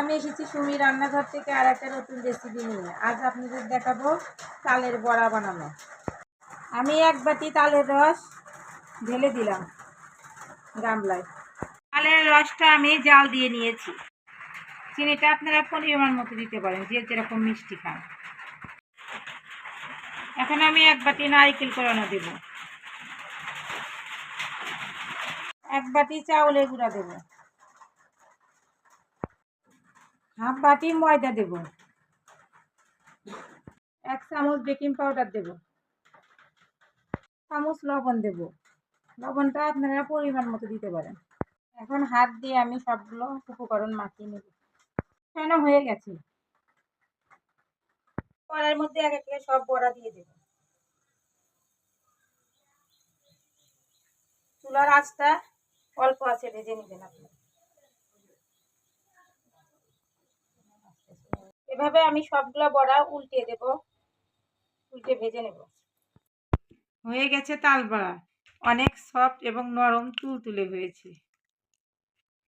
আমি এসেছি সুমি রান্নাঘর থেকে আর একটা নতুন রেসিপি নিয়ে। আজ আপনাদের দেখাবো তালের বড়া বানানো। আমি এক বাটি তালের রস ঢেলে দিলাম গামলায়। তালের রসটা আমি জাল দিয়ে নিয়েছি। চিনিটা আপনারা পরিমাণ মতো দিতে পারেন, যে যেরকম মিষ্টি খান। এখন আমি এক বাটি নারকেল কোড়ানো দেব, এক বাটি চাউলের গুঁড়া দেব, হাফ বাটি ময়দা দেব, 1 চামচ বেকিং পাউডার দেব, চামচ লবণ দেব। লবণটা আপনারা পরিমাণ মতো দিতে পারেন। এখন হাত দিয়ে আমি সবগুলো উপকরণ মাখিয়ে নেব। কেন হয়ে গেছে, কড়াইয়ের মধ্যে এক এক করে সব বড়া দিয়ে দেব। চুলার আঁচটা অল্প আছে, ভেজে নেবেন আপনি। এভাবে আমি সবগুলো বড়া উল্টে দেব, উল্টে ভেজে নেব। হয়ে গেছে তাল বড়া, অনেক সফট এবং নরম তুলতুলে হয়েছে।